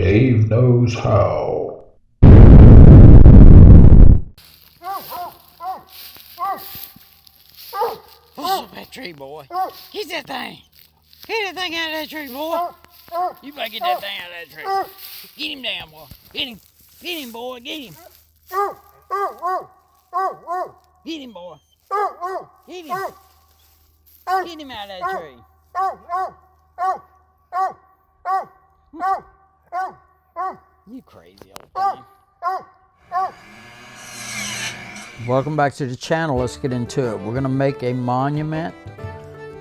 Dave knows how. Push up that tree, boy. Get that thing. Get that thing out of that tree, boy. You better get that thing out of that tree. Get him down, boy. Get him. Get him, boy. Get him. Get him, boy. Get him. Get him out of that tree. You crazy old thing. Welcome back to the channel. Let's get into it. We're going to make a monument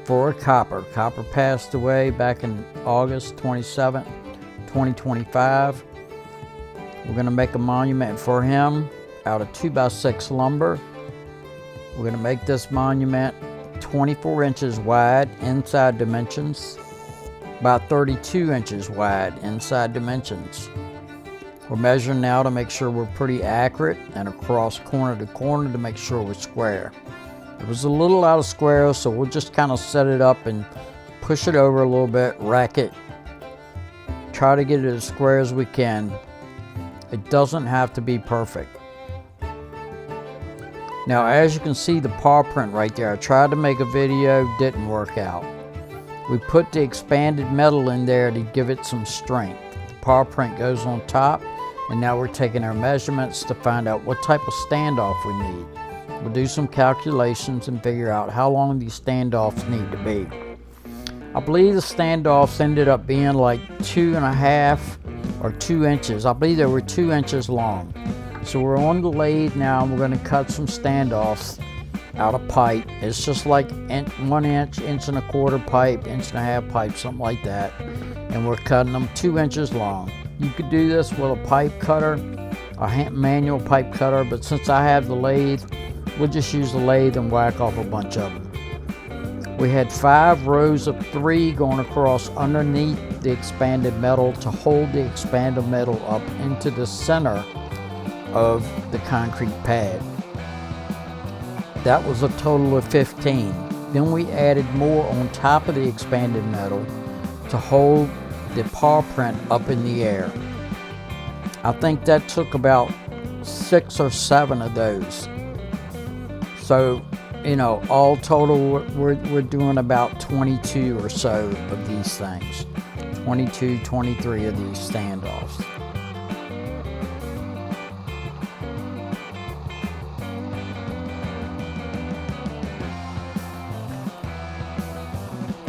for Coppa. Coppa passed away back in August 27th, 2025. We're going to make a monument for him out of 2x6 lumber. We're going to make this monument 24 inches wide inside dimensions, about 32 inches wide inside dimensions. We're measuring now to make sure we're pretty accurate and across corner to corner to make sure we're square. It was a little out of square, so we'll just kind of set it up and push it over a little bit, rack it, try to get it as square as we can. It doesn't have to be perfect. Now, as you can see the paw print right there, I tried to make a video, didn't work out. We put the expanded metal in there to give it some strength. The paw print goes on top, and now we're taking our measurements to find out what type of standoff we need. We'll do some calculations and figure out how long these standoffs need to be. I believe the standoffs ended up being like 2.5 or 2 inches. I believe they were 2 inches long. So we're on the lathe now, and we're going to cut some standoffs out of pipe. It's just like 1 inch, 1.25 inch pipe, 1.5 inch pipe, something like that. And we're cutting them 2 inches long. You could do this with a pipe cutter, a manual pipe cutter, but since I have the lathe, we'll just use the lathe and whack off a bunch of them. We had 5 rows of 3 going across underneath the expanded metal to hold the expanded metal up into the center of the concrete pad. That was a total of 15. Then we added more on top of the expanded metal to hold the paw print up in the air. I think that took about 6 or 7 of those. So, you know, all total, we're doing about 22 or so of these things. 22, 23 of these standoffs.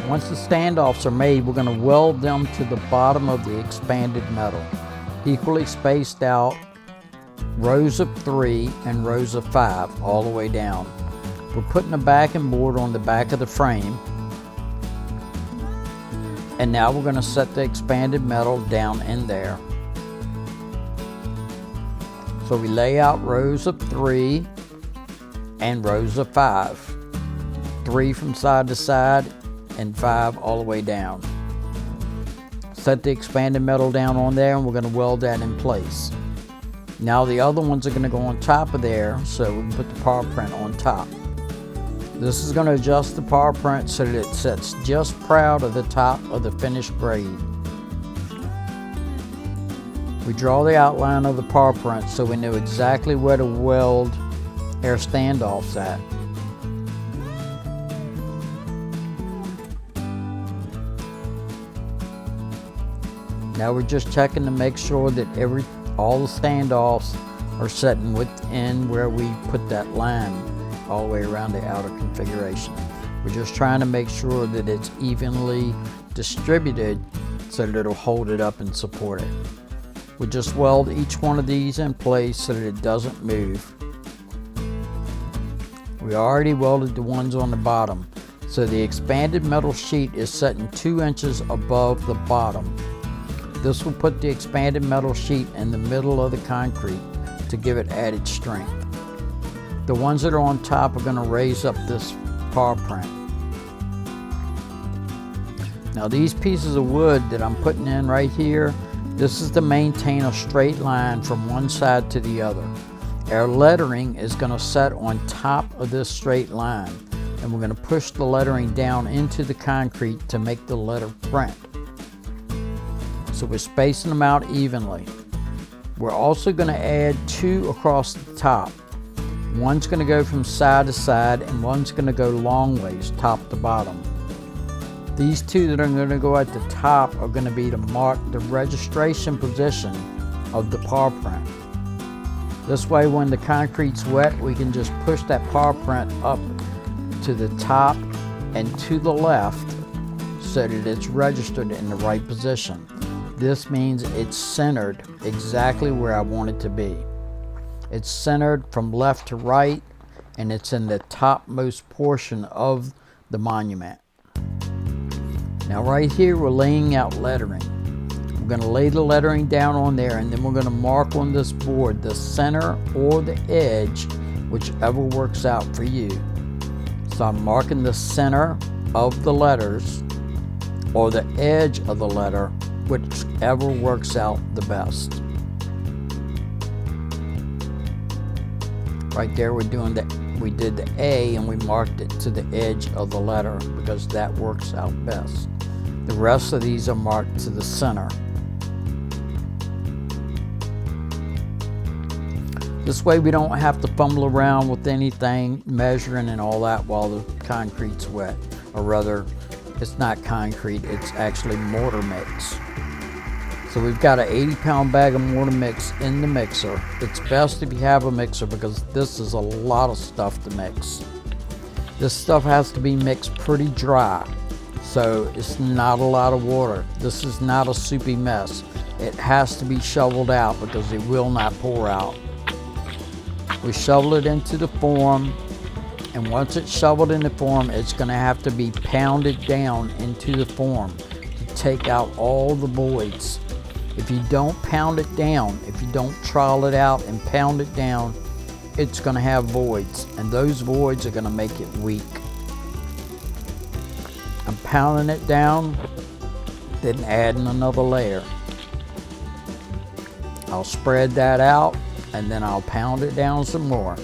Once the standoffs are made, we're going to weld them to the bottom of the expanded metal, equally spaced out, rows of 3 and rows of 5 all the way down. We're putting a backing board on the back of the frame, and now we're going to set the expanded metal down in there. So we lay out rows of 3 and rows of 5, 3 from side to side and 5 all the way down. Set the expanded metal down on there, and we're going to weld that in place. Now the other ones are going to go on top of there, so we can put the paw print on top. This is going to adjust the paw print so that it sits just proud of the top of the finished grade. We draw the outline of the paw print so we know exactly where to weld our standoffs at. Now we're just checking to make sure that all the standoffs are sitting within where we put that line all the way around the outer configuration. We're just trying to make sure that it's evenly distributed so that it'll hold it up and support it. We just weld each one of these in place so that it doesn't move. We already welded the ones on the bottom, so the expanded metal sheet is sitting 2 inches above the bottom. This will put the expanded metal sheet in the middle of the concrete to give it added strength. The ones that are on top are going to raise up this paw print. Now these pieces of wood that I'm putting in right here, this is to maintain a straight line from one side to the other. Our lettering is going to set on top of this straight line, and we're going to push the lettering down into the concrete to make the letter print. So we're spacing them out evenly. We're also going to add 2 across the top. One's going to go from side to side and one's going to go long ways, top to bottom. These 2 that are going to go at the top are going to be to mark the registration position of the paw print. This way, when the concrete's wet, we can just push that paw print up to the top and to the left so that it's registered in the right position. This means it's centered exactly where I want it to be. It's centered from left to right, and it's in the topmost portion of the monument. Now right here, we're laying out lettering. We're going to lay the lettering down on there, and then we're going to mark on this board the center or the edge, whichever works out for you. So I'm marking the center of the letters or the edge of the letter, whichever works out the best. Right there, we did the A and we marked it to the edge of the letter because that works out best. The rest of these are marked to the center. This way we don't have to fumble around with anything, measuring and all that while the concrete's wet. Or rather, it's not concrete, it's actually mortar mix. So we've got an 80-pound bag of mortar mix in the mixer. It's best if you have a mixer because this is a lot of stuff to mix. This stuff has to be mixed pretty dry, so it's not a lot of water. This is not a soupy mess. It has to be shoveled out because it will not pour out. We shovel it into the form, and once it's shoveled in the form, it's going to have to be pounded down into the form to take out all the voids. If you don't pound it down, if you don't trowel it out and pound it down, it's going to have voids, and those voids are going to make it weak. I'm pounding it down, then adding another layer. I'll spread that out, and then I'll pound it down some more.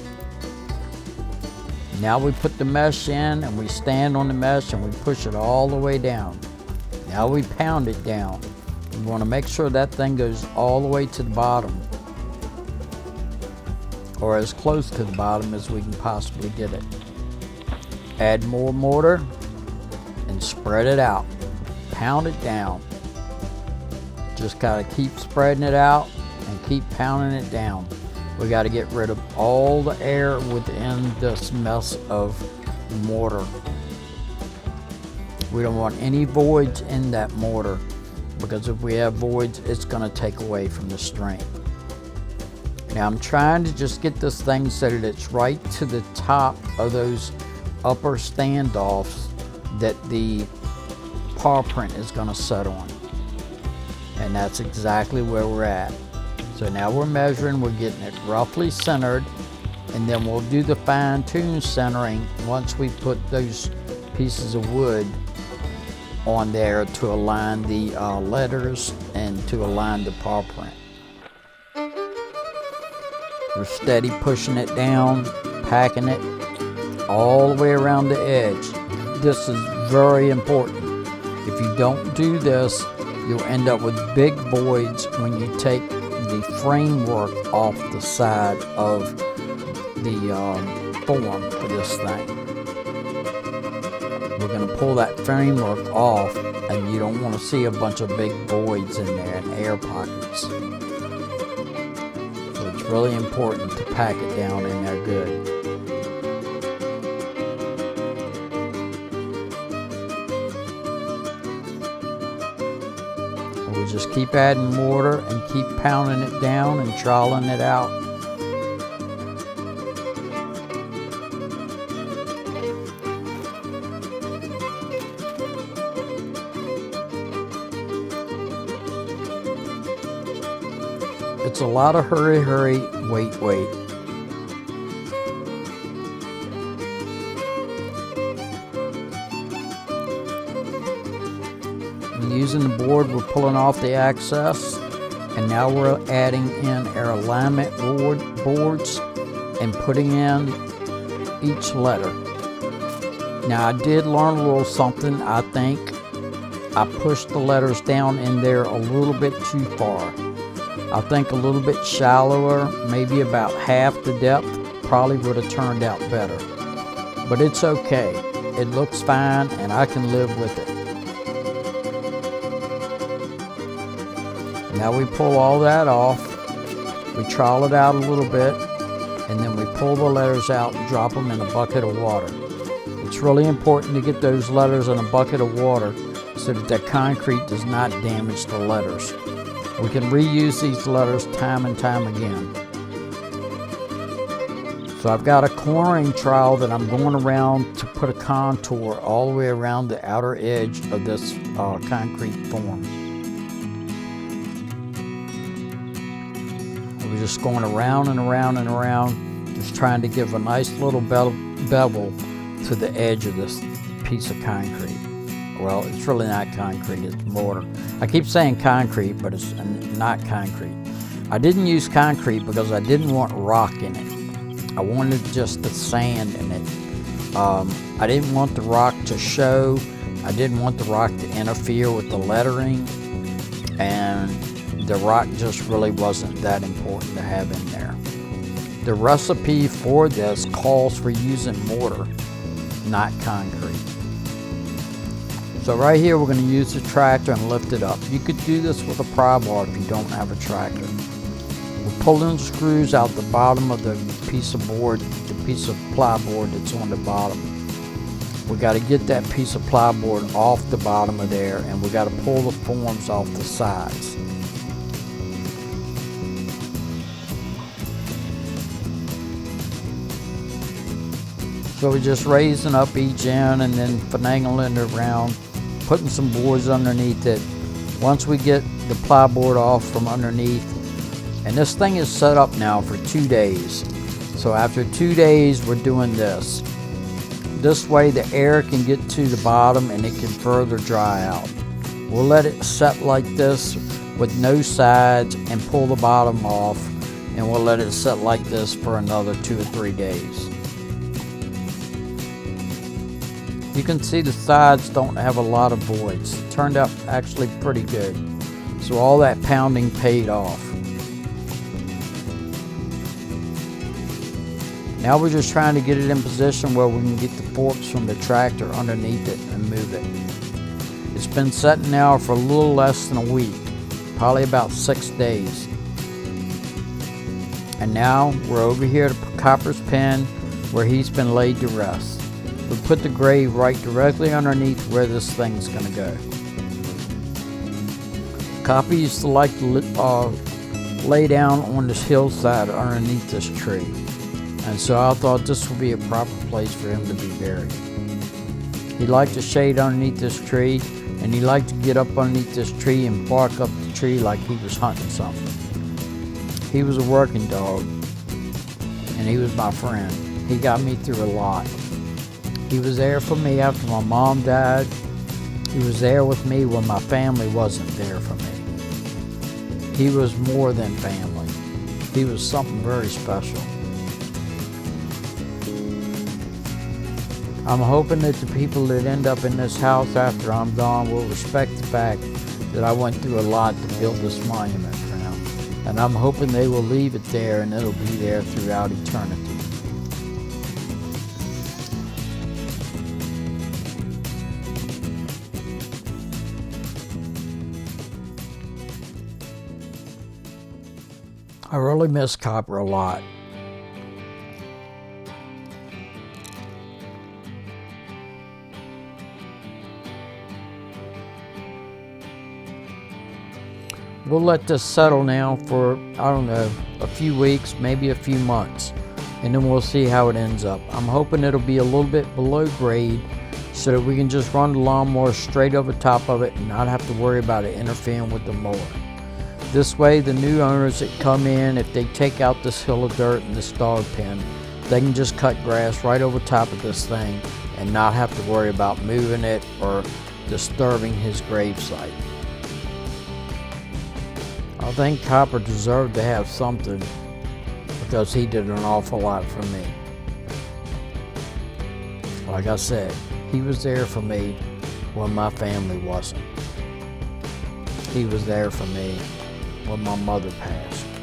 Now we put the mesh in, and we stand on the mesh and we push it all the way down. Now we pound it down. We want to make sure that thing goes all the way to the bottom, or as close to the bottom as we can possibly get it. Add more mortar and spread it out. Pound it down. Just gotta keep spreading it out and keep pounding it down. We got to get rid of all the air within this mess of mortar. We don't want any voids in that mortar, because if we have voids, it's going to take away from the strength. Now I'm trying to just get this thing so that it's right to the top of those upper standoffs that the paw print is going to set on. And that's exactly where we're at. So now we're measuring, we're getting it roughly centered, and then we'll do the fine-tune centering once we put those pieces of wood on there to align the letters and to align the paw print. We're steady pushing it down, packing it all the way around the edge. This is very important. If you don't do this, you'll end up with big voids when you take the framework off the side of the form for this thing. We're going to pull that framework off, and you don't want to see a bunch of big voids in there and air pockets. So it's really important to pack it down in there good. We just keep adding mortar and keep pounding it down and troweling it out. It's a lot of hurry, wait. Using the board, we're pulling off the access, and now we're adding in our alignment boards and putting in each letter. Now I did learn a little something, I think, I pushed the letters down in there a little bit too far. I think a little bit shallower, maybe about half the depth, probably would have turned out better. But it's okay. It looks fine and I can live with it. Now we pull all that off. We trowel it out a little bit, and then we pull the letters out and drop them in a bucket of water. It's really important to get those letters in a bucket of water so that the concrete does not damage the letters. We can reuse these letters time and time again. So I've got a cornering trowel that I'm going around to put a contour all the way around the outer edge of this concrete form. We're just going around and around and around, just trying to give a nice little bevel to the edge of this piece of concrete. Well, it's really not concrete, it's mortar. I keep saying concrete, but it's not concrete. I didn't use concrete because I didn't want rock in it. I wanted just the sand in it. I didn't want the rock to show. I didn't want the rock to interfere with the lettering. And the rock just really wasn't that important to have in there. The recipe for this calls for using mortar, not concrete. So right here we're going to use the tractor and lift it up. You could do this with a pry bar if you don't have a tractor. We're pulling the screws out the bottom of the piece of board, the piece of plyboard that's on the bottom. We got to get that piece of plyboard off the bottom of there, and we got to pull the forms off the sides. So we're just raising up each end and then finagling it around, putting some boards underneath it. Once we get the plyboard off from underneath, and this thing is set up now for 2 days. So after 2 days, we're doing this. This way the air can get to the bottom and it can further dry out. We'll let it set like this with no sides and pull the bottom off, and we'll let it set like this for another 2 or 3 days. You can see the sides don't have a lot of voids. It turned out actually pretty good. So all that pounding paid off. Now we're just trying to get it in position where we can get the forks from the tractor underneath it and move it. It's been setting now for a little less than a week, probably about 6 days. And now we're over here to Coppa's pen where he's been laid to rest. We put the grave right directly underneath where this thing's gonna go. Coppa used to like to lay down on this hillside underneath this tree. And so I thought this would be a proper place for him to be buried. He liked to shade underneath this tree, and he liked to get up underneath this tree and bark up the tree like he was hunting something. He was a working dog, and he was my friend. He got me through a lot. He was there for me after my mom died. He was there with me when my family wasn't there for me. He was more than family. He was something very special. I'm hoping that the people that end up in this house after I'm gone will respect the fact that I went through a lot to build this monument for him. And I'm hoping they will leave it there and it'll be there throughout eternity. I really miss Coppa a lot. We'll let this settle now for, I don't know, a few weeks, maybe a few months, and then we'll see how it ends up. I'm hoping it'll be a little bit below grade so that we can just run the lawnmower straight over top of it and not have to worry about it interfering with the mower. This way, the new owners that come in, if they take out this hill of dirt and this dog pen, they can just cut grass right over top of this thing and not have to worry about moving it or disturbing his gravesite. I think Coppa deserved to have something because he did an awful lot for me. Like I said, he was there for me when my family wasn't. he was there for me when my mother passed.